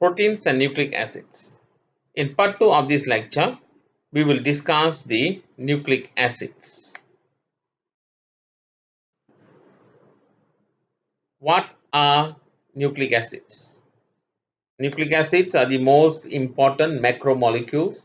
Proteins and nucleic acids. In part 2 of this lecture, we will discuss the nucleic acids. What are nucleic acids? Nucleic acids are the most important macromolecules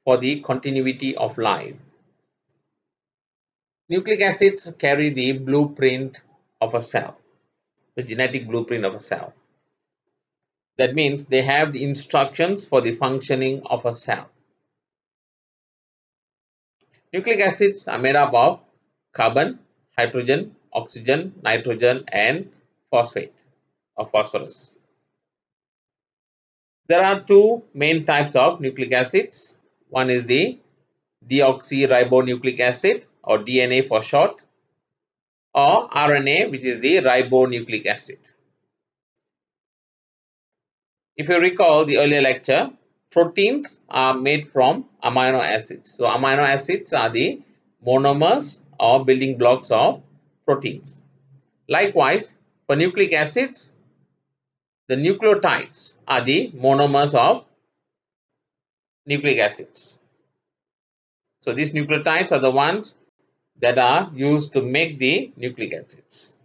for the continuity of life. Nucleic acids carry the blueprint of a cell, the genetic blueprint of a cell. That means they have the instructions for the functioning of a cell. Nucleic acids are made up of carbon, hydrogen, oxygen, nitrogen, and phosphate or phosphorus. There are two main types of nucleic acids. One is the deoxyribonucleic acid, or DNA for short, or RNA, which is the ribonucleic acid. If you recall the earlier lecture, proteins are made from amino acids. So amino acids are the monomers or building blocks of proteins. Likewise, for nucleic acids, the nucleotides are the monomers of nucleic acids. So these nucleotides are the ones that are used to make the nucleic acids.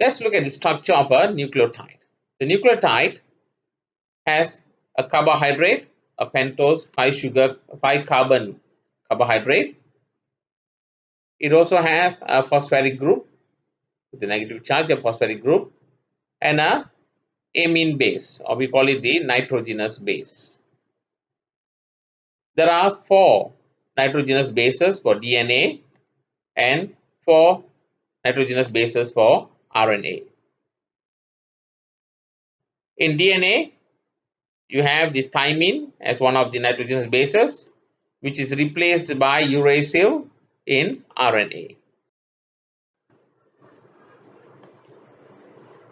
Let's look at the structure of a nucleotide. The nucleotide has a carbohydrate, a pentose 5-carbon carbohydrate. It also has a phosphoric group with a negative charge, a phosphoric group, and a amine base, or we call it the nitrogenous base. There are 4 nitrogenous bases for DNA and 4 nitrogenous bases for RNA. In DNA, you have the thymine as one of the nitrogenous bases, which is replaced by uracil in RNA.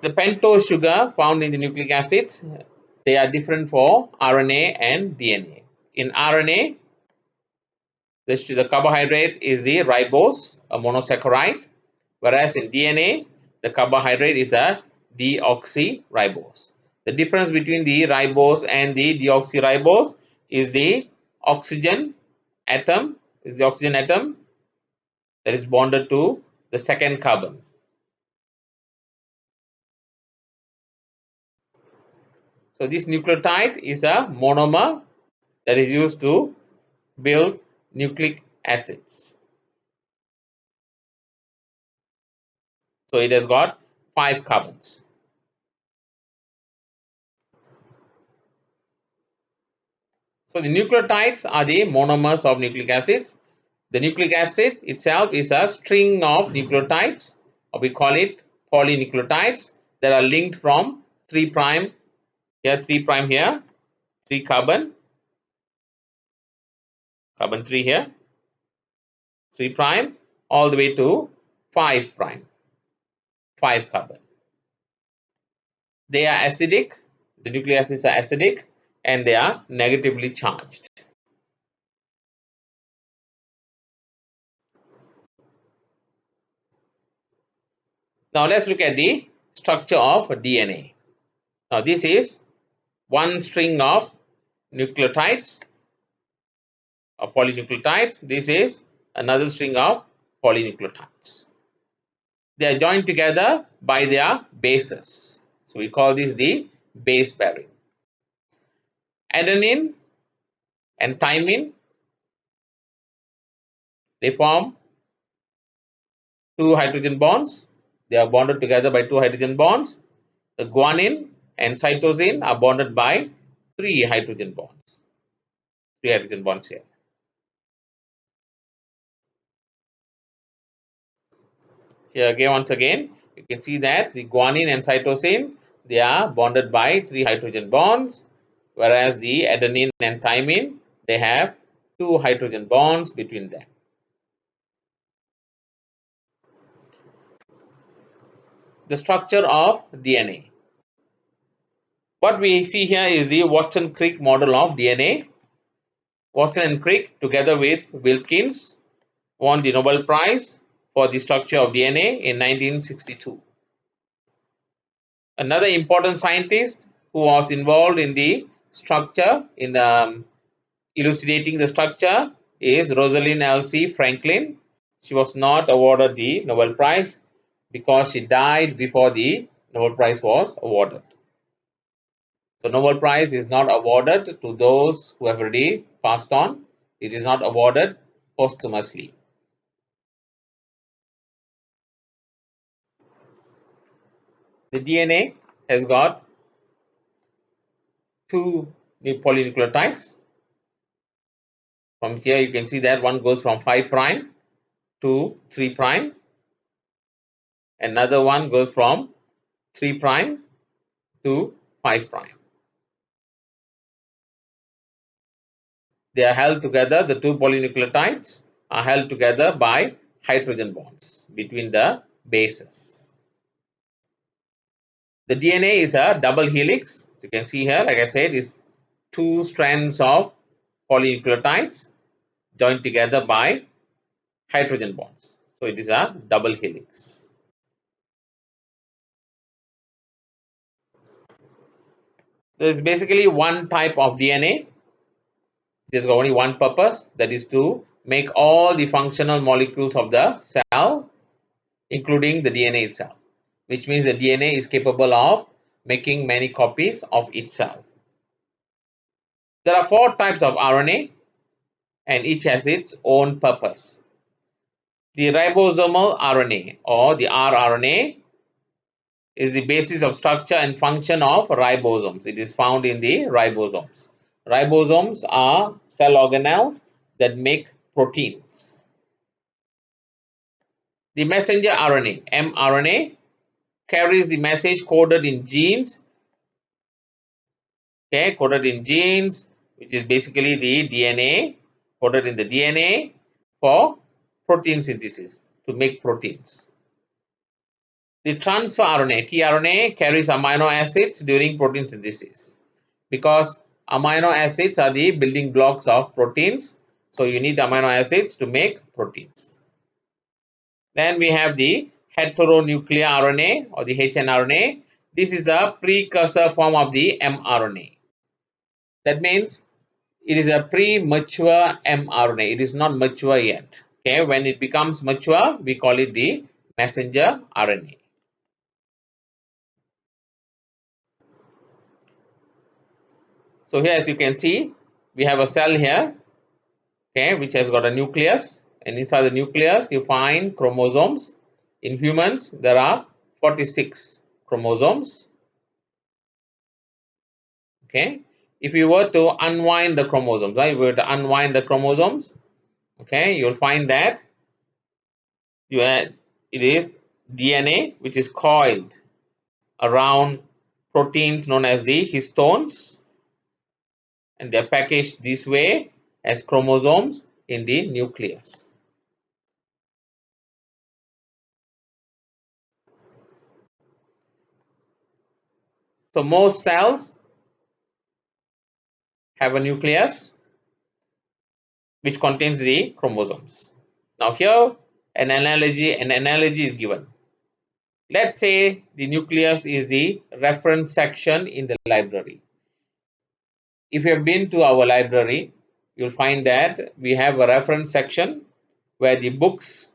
The pentose sugar found in the nucleic acids, they are different for RNA and DNA. In RNA, the carbohydrate is the ribose, a monosaccharide, whereas in DNA, the carbohydrate is a deoxyribose. The difference between the ribose and the deoxyribose is the oxygen atom, that is bonded to the second carbon. So this nucleotide is a monomer that is used to build nucleic acids. So it has got 5 carbons. So the nucleotides are the monomers of nucleic acids. The nucleic acid itself is a string of nucleotides, or we call it polynucleotides, that are linked from 3' here, 3' here, 3 carbon, carbon 3 here, 3' all the way to 5', 5 carbon. They are acidic, the nucleic acids are acidic, and they are negatively charged. Now let's look at the structure of DNA. Now this is one string of nucleotides or polynucleotides. This is another string of polynucleotides. They are joined together by their bases. So we call this the base pairing. Adenine and thymine, they form 2 hydrogen bonds. They are bonded together by 2 hydrogen bonds. The guanine and cytosine are bonded by 3 hydrogen bonds. 3 hydrogen bonds here. Here again, once again, you can see that the guanine and cytosine, they are bonded by 3 hydrogen bonds, whereas the adenine and thymine, they have 2 hydrogen bonds between them. The structure of DNA. What we see here is the Watson-Crick model of DNA. Watson and Crick, together with Wilkins, won the Nobel Prize for the structure of DNA in 1962. Another important scientist who was involved in the structure, in elucidating the structure, is Rosalind Elsie Franklin. She was not awarded the Nobel Prize because she died before the Nobel Prize was awarded. So Nobel Prize is not awarded to those who have already passed on. It is not awarded posthumously. The DNA has got two polynucleotides. From here you can see that one goes from 5' to 3'. Another one goes from 3' to 5'. They are held together, the two polynucleotides are held together by hydrogen bonds between the bases. The DNA is a double helix. So you can see here, like I said, is two strands of polynucleotides joined together by hydrogen bonds. So it is a double helix. There is basically one type of DNA. There's only one purpose, that is to make all the functional molecules of the cell, including the DNA itself, which means the DNA is capable of making many copies of itself. There are four types of RNA and each has its own purpose. The ribosomal RNA or the rRNA is the basis of structure and function of ribosomes. It is found in the ribosomes. Ribosomes are cell organelles that make proteins. The messenger RNA, mRNA, carries the message coded in genes, coded in genes, which is basically the DNA, coded in the DNA for protein synthesis, to make proteins. The transfer RNA, tRNA, carries amino acids during protein synthesis because amino acids are the building blocks of proteins. So you need amino acids to make proteins. Then we have the heteronuclear RNA or the hnRNA. This is a precursor form of the mRNA. That means it is a premature mRNA. It is not mature yet. Okay, when it becomes mature, we call it the messenger RNA. So here, as you can see, we have a cell here, okay, which has got a nucleus, and inside the nucleus you find chromosomes. In humans, there are 46 chromosomes. Okay, if you were to unwind the chromosomes, right, if you were to unwind the chromosomes, okay, you'll find that it is DNA which is coiled around proteins known as the histones, and they're packaged this way as chromosomes in the nucleus. So most cells have a nucleus which contains the chromosomes. Now here an analogy is given. Let's say the nucleus is the reference section in the library. If you have been to our library, you'll find that we have a reference section where the books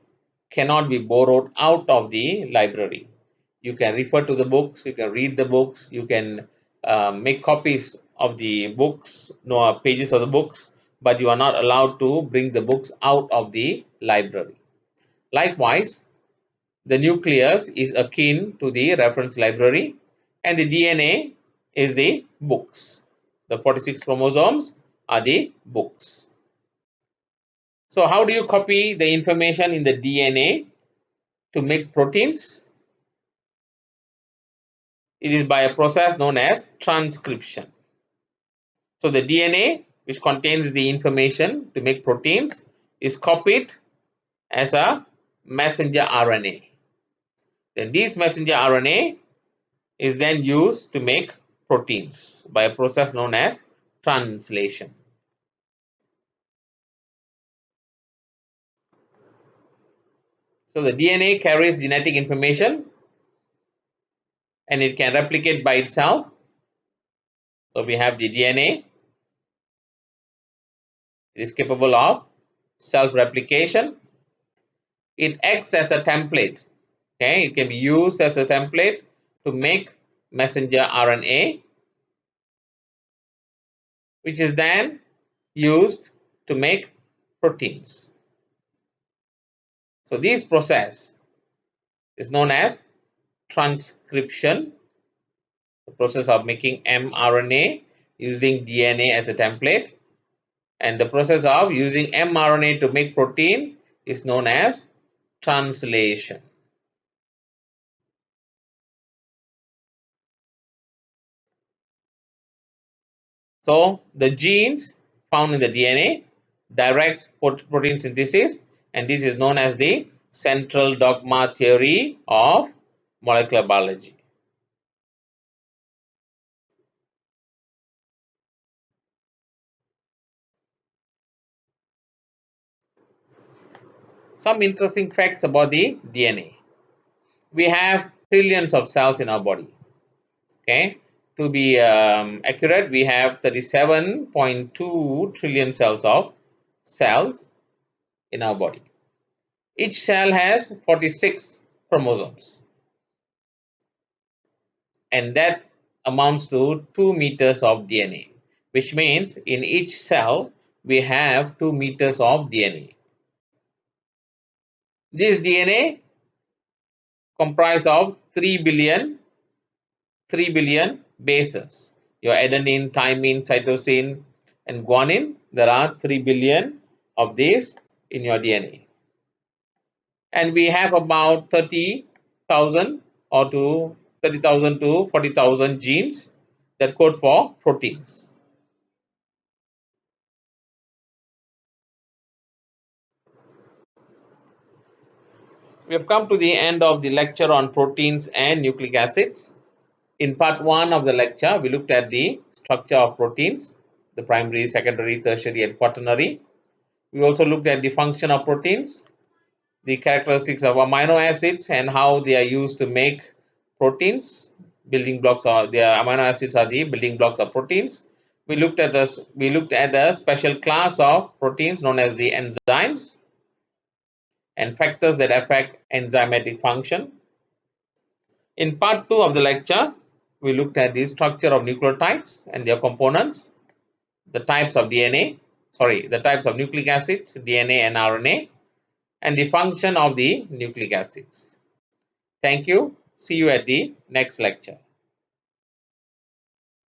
cannot be borrowed out of the library. You can refer to the books, you can read the books, you can make copies of the books, pages of the books, but you are not allowed to bring the books out of the library. Likewise, the nucleus is akin to the reference library and the DNA is the books. The 46 chromosomes are the books. So how do you copy the information in the DNA to make proteins? It is by a process known as transcription. So the DNA, which contains the information to make proteins, is copied as a messenger RNA. Then this messenger RNA is then used to make proteins by a process known as translation. So the DNA carries genetic information and it can replicate by itself. So we have the DNA. It is capable of self-replication. It acts as a template. Okay, it can be used as a template to make messenger RNA, which is then used to make proteins. So this process is known as transcription, the process of making mRNA using DNA as a template, and the process of using mRNA to make protein is known as translation. So the genes found in the DNA directs protein synthesis, and this is known as the central dogma theory of molecular biology. Some interesting facts about the DNA. We have trillions of cells in our body. Okay, to be accurate, we have 37.2 trillion cells in our body. Each cell has 46 chromosomes, and that amounts to 2 meters of DNA, which means in each cell we have 2 meters of DNA. This DNA comprised of 3 billion bases. Your adenine, thymine, cytosine, and guanine, there are 3 billion of these in your DNA. And we have about 30,000 or to 30,000 to 40,000 genes that code for proteins. We have come to the end of the lecture on proteins and nucleic acids. In part 1 of the lecture, we looked at the structure of proteins, the primary, secondary, tertiary, and quaternary. We also looked at the function of proteins, the characteristics of amino acids, and how they are used to make proteins. Building blocks, or the amino acids are the building blocks of proteins. We looked at a special class of proteins known as the enzymes and factors that affect enzymatic function. In part 2 of the lecture, we looked at the structure of nucleotides and their components, the types of the types of nucleic acids, DNA and RNA, and the function of the nucleic acids. Thank you. See you at the next lecture.